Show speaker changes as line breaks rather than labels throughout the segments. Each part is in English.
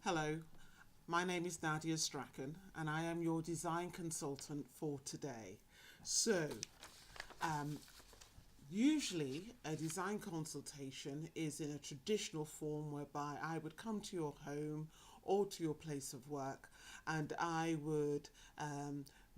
Hello, my name is Nadia Strachan and I am your design consultant for today. So, um, usually a design consultation is in a traditional form whereby I would come to your home or to your place of work and I would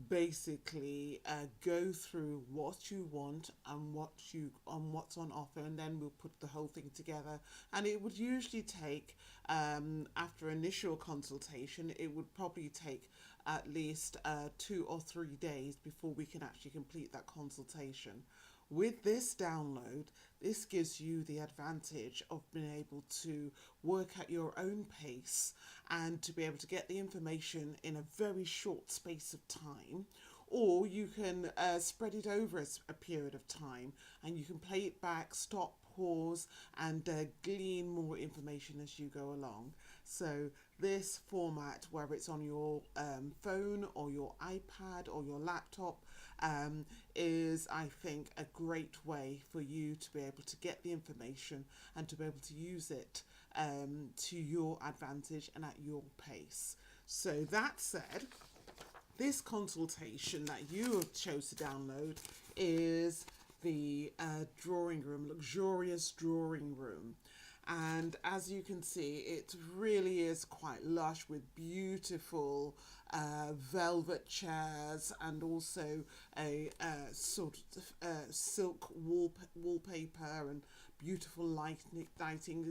basically go through what you want and what's on offer, and then we'll put the whole thing together. And it would usually take after initial consultation, it would probably take at least 2 or 3 days before we can actually complete that consultation. With this download, this gives you the advantage of being able to work at your own pace and to be able to get the information in a very short space of time, or you can spread it over a period of time and you can play it back, stop, pause, and glean more information as you go along. So this format, whether it's on your phone or your iPad or your laptop, is, I think, a great way for you to be able to get the information and to be able to use it to your advantage and at your pace. So that said, this consultation that you have chose to download is the drawing room, luxurious drawing room. And as you can see, it really is quite lush with beautiful velvet chairs and also a sort of silk wallpaper and beautiful lighting.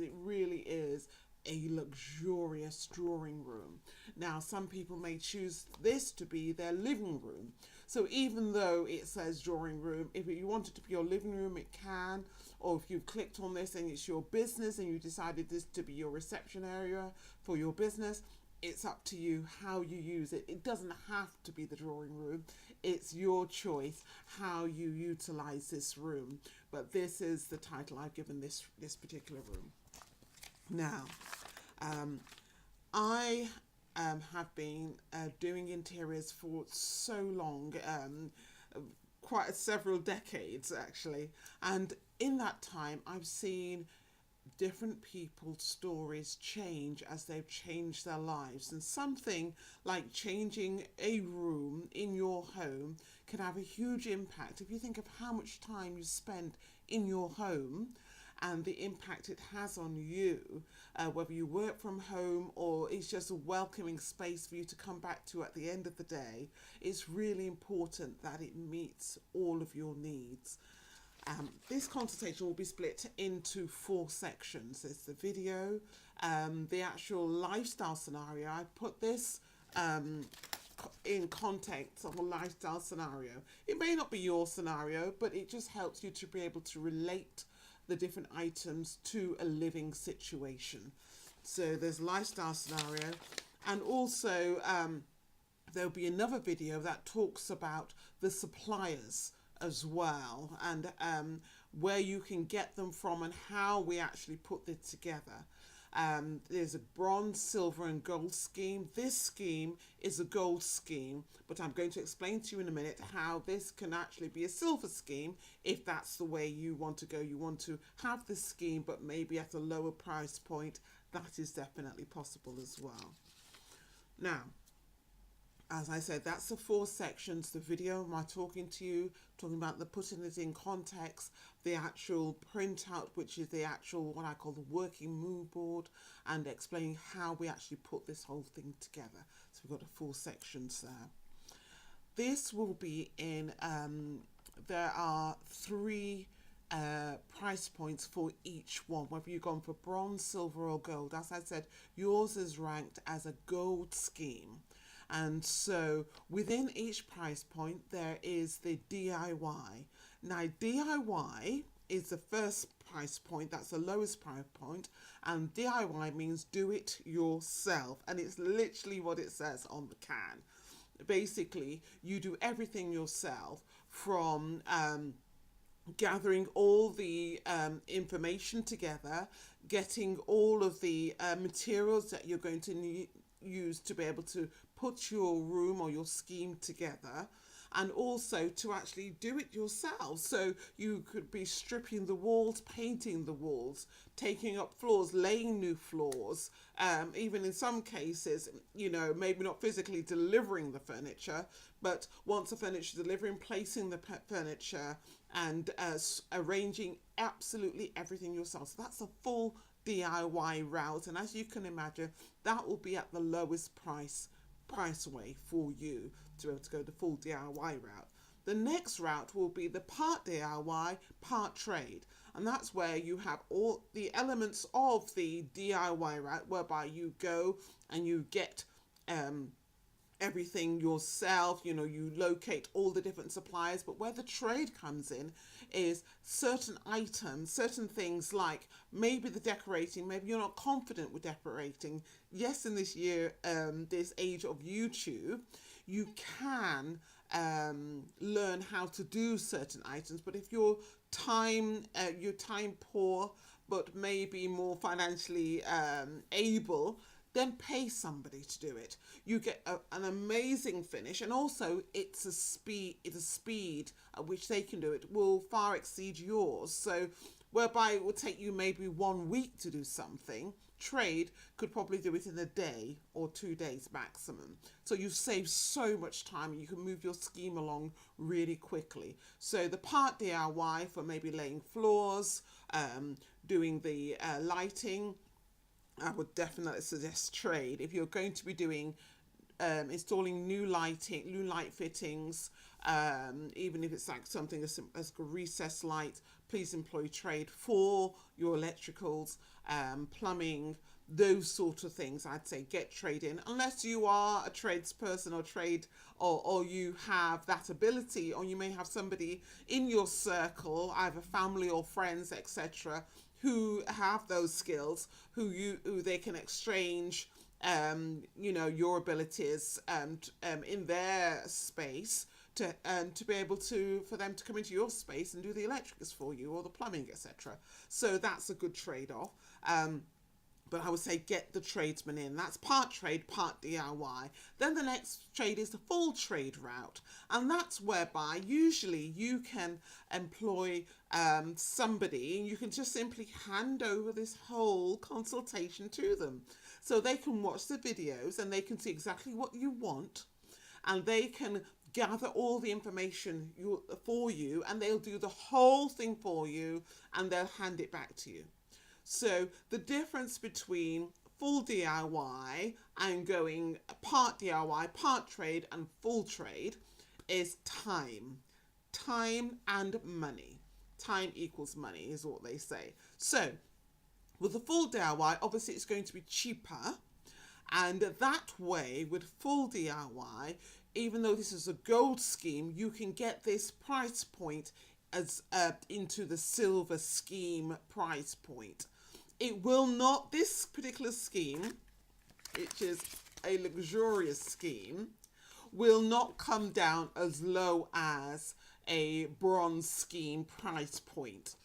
It really is a luxurious drawing room. Now, some people may choose this to be their living room. So even though it says drawing room, if you want it to be your living room, it can. Or if you've clicked on this and it's your business and you decided this to be your reception area for your business, it's up to you how you use it. It doesn't have to be the drawing room. It's your choice how you utilize this room. But this is the title I've given this particular room. Now, I have been doing interiors for so long, quite several decades actually, and in that time I've seen different people's stories change as they've changed their lives. And something like changing a room in your home can have a huge impact. If you think of how much time you spend in your home and the impact it has on you, whether you work from home or it's just a welcoming space for you to come back to at the end of the day, it's really important that it meets all of your needs. This consultation will be split into 4 sections. There's the video, the actual lifestyle scenario. I put this in context of a lifestyle scenario. It may not be your scenario, but it just helps you to be able to relate the different items to a living situation. So there's lifestyle scenario, and also there'll be another video that talks about the suppliers as well, and where you can get them from and how we actually put this together. There's a bronze, silver and gold scheme. This scheme is a gold scheme, but I'm going to explain to you in a minute how this can actually be a silver scheme if that's the way you want to go. You want to have this scheme but maybe at a lower price point. That is definitely possible as well. Now, as I said, that's the 4 sections. The video, am I talking to you, talking about the putting it in context, the actual printout, which is the actual, what I call the working mood board, and explaining how we actually put this whole thing together. So we've got the 4 sections there. This will be in, there are 3 price points for each one, whether you've gone for bronze, silver or gold. As I said, yours is ranked as a gold scheme. And so within each price point there is the DIY. Now DIY is the first price point, that's the lowest price point, and DIY means do it yourself, and it's literally what it says on the can. Basically you do everything yourself, from gathering all the information together, getting all of the materials that you're going to use to be able to put your room or your scheme together, and also to actually do it yourself. So you could be stripping the walls, painting the walls, taking up floors, laying new floors, even in some cases, maybe not physically delivering the furniture, but once the furniture is delivering, placing the furniture and arranging absolutely everything yourself. So that's a full DIY route, and as you can imagine, that will be at the lowest price way for you to be able to go the full DIY route. The next route will be the part DIY, part trade. And that's where you have all the elements of the DIY route, whereby you go and you get everything yourself, you locate all the different suppliers. But where the trade comes in is certain items, certain things like maybe the decorating, maybe you're not confident with decorating. Yes, in this year, this age of YouTube, you can learn how to do certain items, but if you're time poor but maybe more financially able, then pay somebody to do it. You get an amazing finish, and also it's a speed at which they can do it will far exceed yours. So whereby it will take you maybe 1 week to do something, trade could probably do it in a day or 2 days maximum. So you save so much time and you can move your scheme along really quickly. So the part DIY for maybe laying floors, doing the lighting, I would definitely suggest trade. If you're going to be doing installing new light fittings, even if it's like something as a recessed light, please employ trade. For your electricals, plumbing, those sort of things, I'd say get trade in, unless you are a tradesperson or you have that ability, or you may have somebody in your circle, either family or friends, etc., who have those skills, who they can exchange your abilities in their space to be able to, for them to come into your space and do the electrics for you, or the plumbing, etc. So that's a good trade-off. But I would say get the tradesman in. That's part trade, part DIY. Then the next trade is the full trade route. And that's whereby usually you can employ somebody, and you can just simply hand over this whole consultation to them. So they can watch the videos and they can see exactly what you want, and they can gather all the information for you, and they'll do the whole thing for you, and they'll hand it back to you. So the difference between full DIY and going part DIY, part trade and full trade is time. Time and money. Time equals money is what they say. So with the full DIY, obviously it's going to be cheaper. And that way, with full DIY, even though this is a gold scheme, you can get this price point as into the silver scheme price point. It will not, this particular scheme, which is a luxurious scheme, will not come down as low as a bronze scheme price point.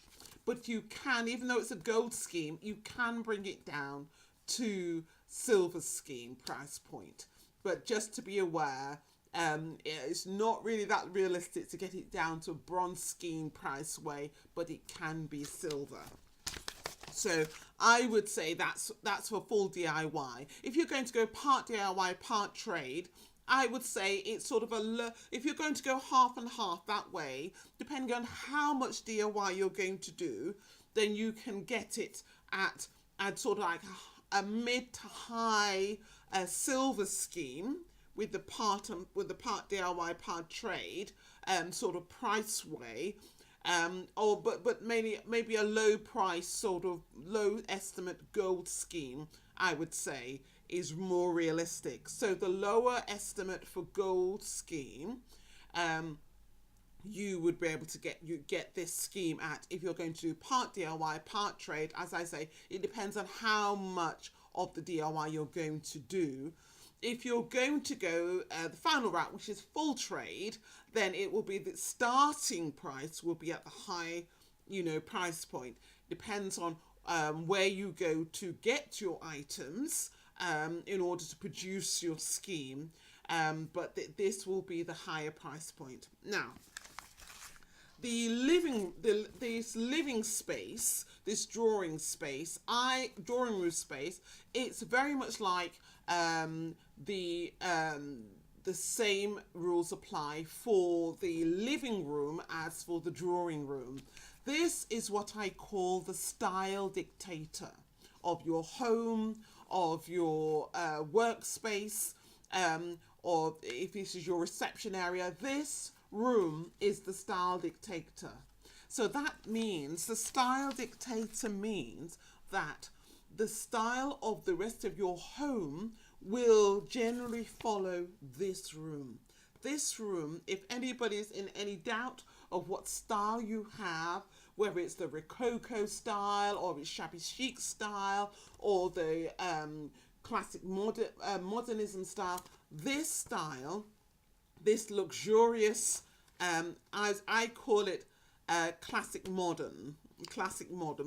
But you can, even though it's a gold scheme, you can bring it down to silver scheme price point. But just to be aware, it's not really that realistic to get it down to a bronze scheme price way, but it can be silver. So I would say that's for full DIY. If you're going to go part DIY, part trade, I would say it's sort of if you're going to go half and half that way, depending on how much DIY you're going to do, then you can get it at sort of like a mid to high silver scheme with the part DIY, part trade sort of price way. But maybe a low price, sort of low estimate gold scheme, I would say, is more realistic. So the lower estimate for gold scheme, you would be able to get this scheme at, if you're going to do part DIY, part trade. As I say, it depends on how much of the DIY you're going to do. If you're going to go the final route, which is full trade, then it will be the starting price will be at the high, price point. Depends on where you go to get your items in order to produce your scheme. but this will be the higher price point. Now, this living space, this drawing room space, it's very much like the same rules apply for the living room as for the drawing room. This is what I call the style dictator of your home, of your workspace, or if this is your reception area. This room is the style dictator. So that means the style dictator means that the style of the rest of your home will generally follow this room. This room, if anybody's in any doubt of what style you have, whether it's the Rococo style or it's shabby chic style or the classic modernism style, this style, this luxurious, as I call it, classic modern,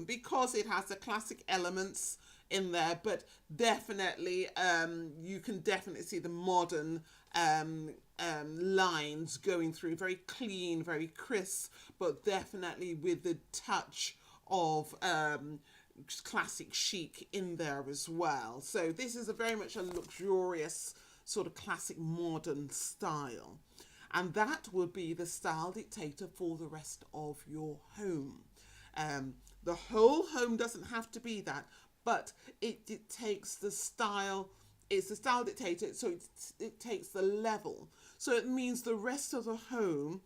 because it has the classic elements in there, but definitely you can definitely see the modern lines going through, very clean, very crisp, but definitely with the touch of classic chic in there as well. So this is very much a luxurious sort of classic modern style, and that will be the style dictator for the rest of your home. The whole home doesn't have to be that, but it dictates the style. It's the style dictator, so it takes the level. So it means the rest of the home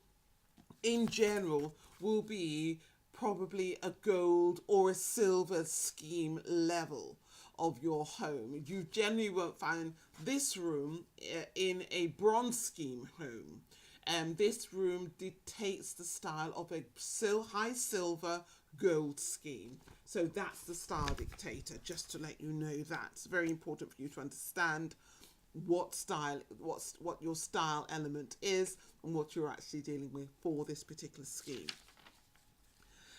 in general will be probably a gold or a silver scheme level of your home. You generally won't find this room in a bronze scheme home. This room dictates the style of a high silver gold scheme. So that's the style dictator, just to let you know that. It's very important for you to understand what your style element is and what you're actually dealing with for this particular scheme.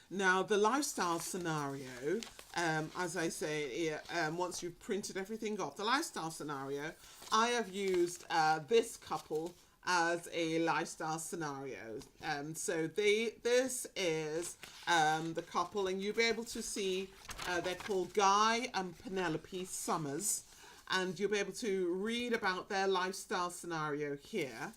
Now, the lifestyle scenario, as I say, once you've printed everything off, the lifestyle scenario, I have used this couple as a lifestyle scenario. So this is the couple, and you'll be able to see they're called Guy and Penelope Summers, and you'll be able to read about their lifestyle scenario here,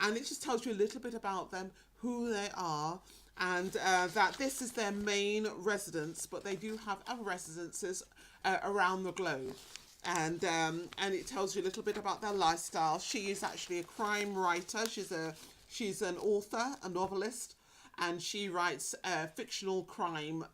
and it just tells you a little bit about them, who they are, and that this is their main residence, but they do have other residences around the globe. And it tells you a little bit about their lifestyle. She is actually a crime writer. She's an author, a novelist, and she writes fictional crime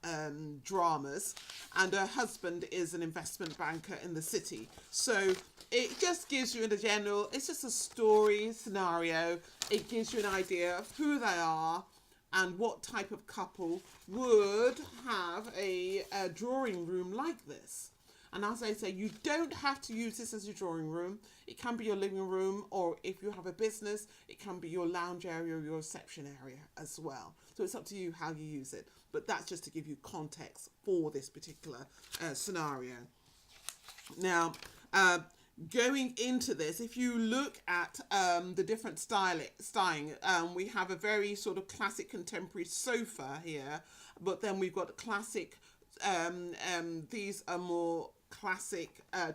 dramas. And her husband is an investment banker in the city. So it just gives you, in a general, it's just a story scenario. It gives you an idea of who they are and what type of couple would have a drawing room like this. And as I say, you don't have to use this as your drawing room. It can be your living room, or if you have a business, it can be your lounge area or your reception area as well. So it's up to you how you use it. But that's just to give you context for this particular scenario. Now, going into this, if you look at the different styling, we have a very sort of classic contemporary sofa here, but then we've got classic, these are more classic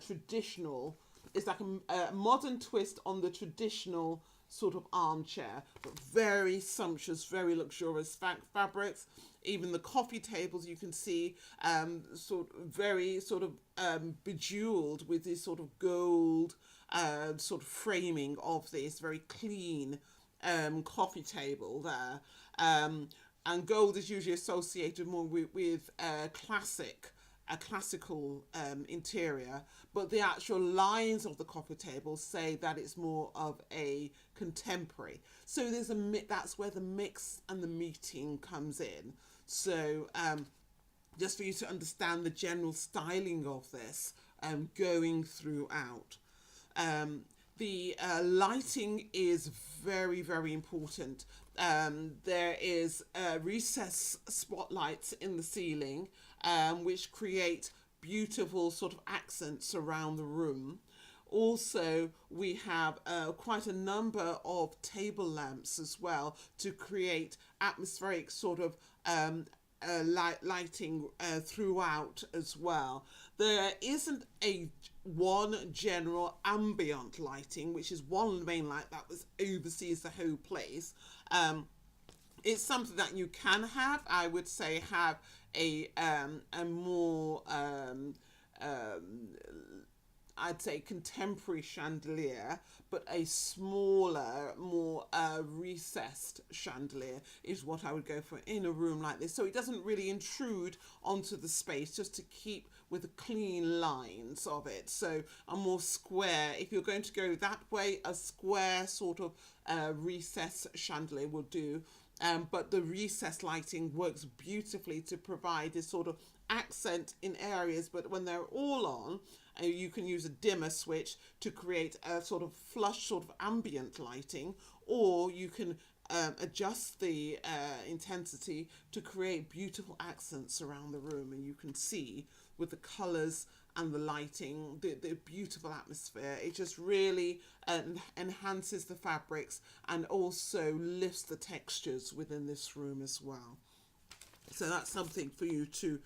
traditional. It's like a modern twist on the traditional sort of armchair, but very sumptuous, very luxurious fabrics. Even the coffee tables you can see very bejeweled with this sort of gold sort of framing of this very clean coffee table there. And gold is usually associated more with a classical interior, but the actual lines of the coffee table say that it's more of a contemporary. So that's where the mix and the meeting comes in. So just for you to understand the general styling of this going throughout. The lighting is very, very important. There is recessed spotlights in the ceiling, which create beautiful sort of accents around the room. Also, we have quite a number of table lamps as well to create atmospheric sort of lighting throughout as well. There isn't a one general ambient lighting, which is one main light that was oversees the whole place. It's something that you can have. I would say have a more I'd say contemporary chandelier, but a smaller, more recessed chandelier is what I would go for in a room like this. So it doesn't really intrude onto the space, just to keep with the clean lines of it. So a more square, if you're going to go that way, a square sort of recessed chandelier will do. But the recessed lighting works beautifully to provide this sort of accent in areas, but when they're all on, you can use a dimmer switch to create a sort of flush sort of ambient lighting, or you can adjust the intensity to create beautiful accents around the room, and you can see with the colors and the lighting the beautiful atmosphere. It just really enhances the fabrics and also lifts the textures within this room as well. So that's something for you to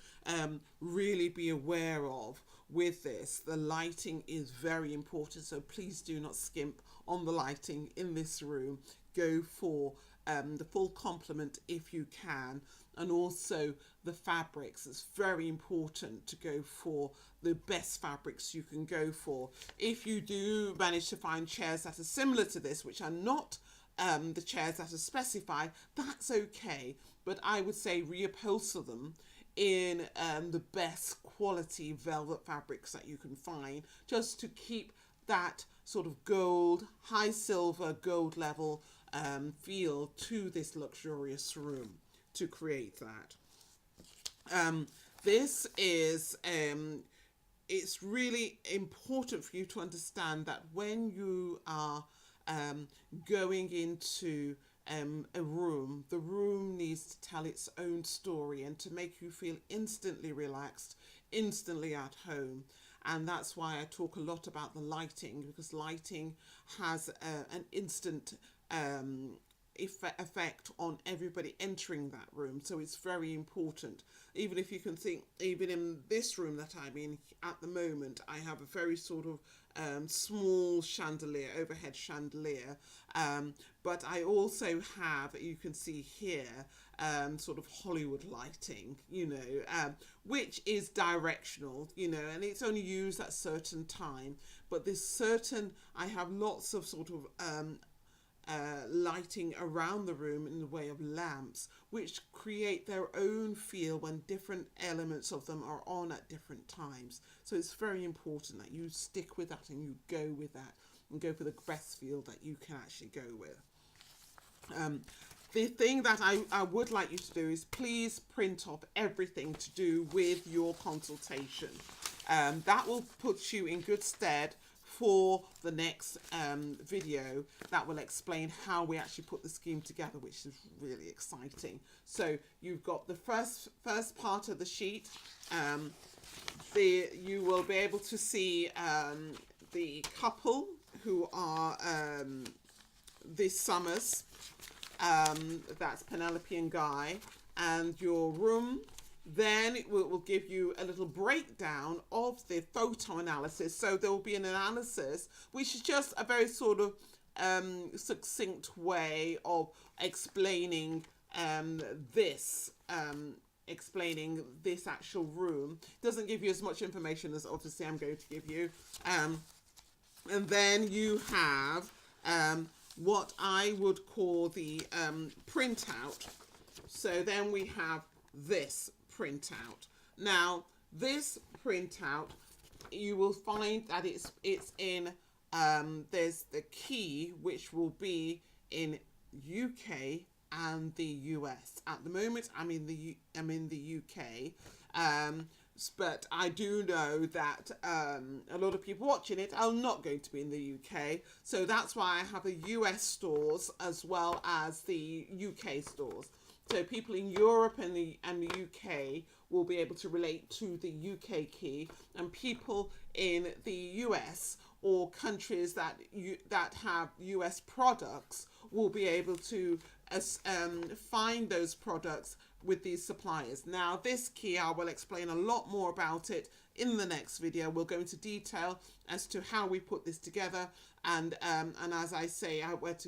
really be aware of with this. The lighting is very important, so please do not skimp on the lighting in this room. Go for the full complement if you can. And also the fabrics. It's very important to go for the best fabrics you can go for. If you do manage to find chairs that are similar to this, which are not the chairs that are specified, that's okay. But I would say reupholster them in the best quality velvet fabrics that you can find, just to keep that sort of gold, high silver, gold level feel to this luxurious room to create that. This is, it's really important for you to understand that when you are going into a room, the room needs to tell its own story and to make you feel instantly relaxed, instantly at home. And that's why I talk a lot about the lighting, because lighting has an instant effect on everybody entering that room. So it's very important. Even if you can think, even in this room that I'm in at the moment, I have a very sort of small chandelier, overhead chandelier, but I also have, you can see here, sort of Hollywood lighting, you know, which is directional, you know, and it's only used at certain time. But there's certain, I have lots of sort of lighting around the room in the way of lamps, which create their own feel when different elements of them are on at different times. So it's very important that you stick with that and you go with that and go for the best feel that you can actually go with. The thing that I would like you to do is please print off everything to do with your consultation. That will put you in good stead for the next video that will explain how we actually put the scheme together, which is really exciting. So you've got the first part of the sheet. You will be able to see the couple who are this Summers, that's Penelope and Guy, and your room. Then it will give you a little breakdown of the photo analysis. So there will be an analysis, which is just a very sort of succinct way of explaining explaining this actual room. Doesn't give you as much information as obviously I'm going to give you. And then you have what I would call the printout. So then we have this printout. Now this printout, you will find that it's in there's the key, which will be in UK and the US. At the moment I'm in the UK, but I do know that a lot of people watching it are not going to be in the UK, so that's why I have the US stores as well as the UK stores. So people in Europe and the UK will be able to relate to the UK key, and people in the US or countries that have US products will be able to find those products with these suppliers. Now this key, I will explain a lot more about it in the next video. We'll go into detail as to how we put this together, and as I say, what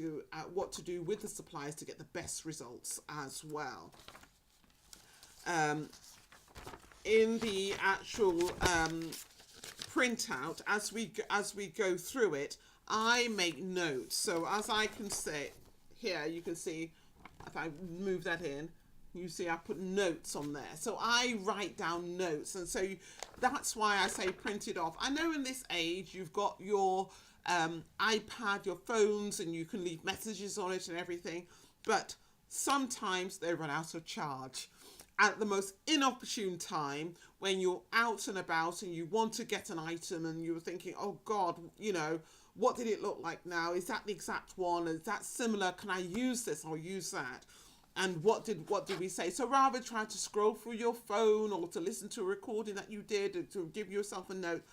to do with the suppliers to get the best results as well. In the actual printout, as we go through it, I make notes. So as I can say here, you can see if I move that in, you see I put notes on there. So I write down notes, and so that's why I say print it off. I know in this age you've got your iPad, your phones, and you can leave messages on it and everything, but sometimes they run out of charge at the most inopportune time when you're out and about and you want to get an item and you're thinking, oh God, you know, what did it look like now? Is that the exact one? Is that similar? Can I use this or use that? And what did we say? So rather try to scroll through your phone or to listen to a recording that you did or to give yourself a note,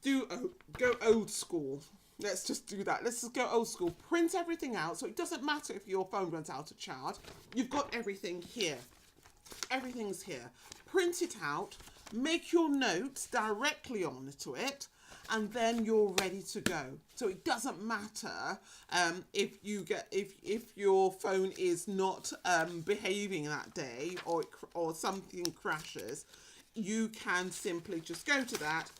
go old school. Let's just do that. Let's just go old school. Print everything out, so it doesn't matter if your phone runs out of charge. You've got everything here. Everything's here. Print it out. Make your notes directly onto it, and then you're ready to go. So it doesn't matter if your phone is not behaving that day or something crashes. You can simply just go to that,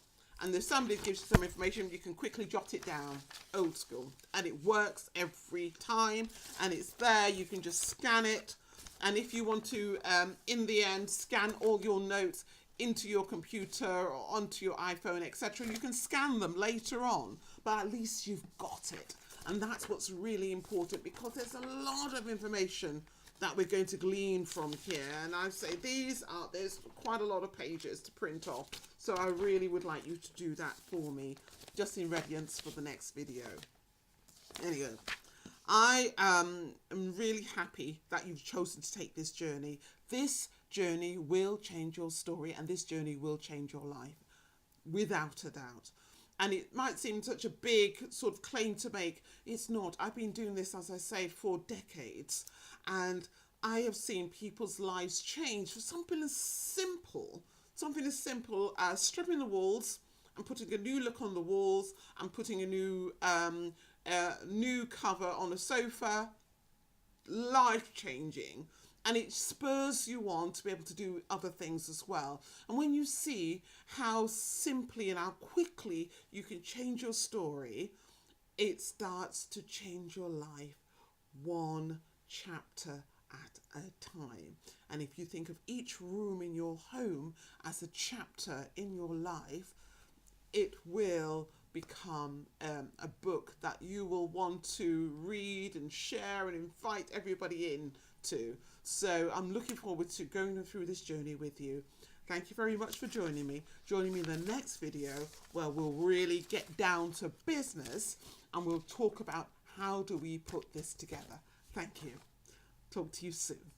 and if somebody gives you some information, you can quickly jot it down, old school, and it works every time, and it's there. You can just scan it, and if you want to, in the end, scan all your notes into your computer or onto your iPhone, etc., you can scan them later on, but at least you've got it. And that's what's really important, because there's a lot of information that we're going to glean from here, and I say there's quite a lot of pages to print off, so I really would like you to do that for me, just in readiness for the next video. Anyway, I am really happy that you've chosen to take this journey. This journey will change your story, and this journey will change your life, without a doubt. And it might seem such a big sort of claim to make. It's not. I've been doing this, as I say, for decades, and I have seen people's lives change for something as simple as stripping the walls and putting a new look on the walls and putting a new cover on a sofa. Life-changing. And it spurs you on to be able to do other things as well. And when you see how simply and how quickly you can change your story, it starts to change your life one chapter at a time. And if you think of each room in your home as a chapter in your life, it will become a book that you will want to read and share and invite everybody into. So I'm looking forward to going through this journey with you. Thank you very much for joining me. Joining me in the next video, where we'll really get down to business and we'll talk about how do we put this together. Thank you. Talk to you soon.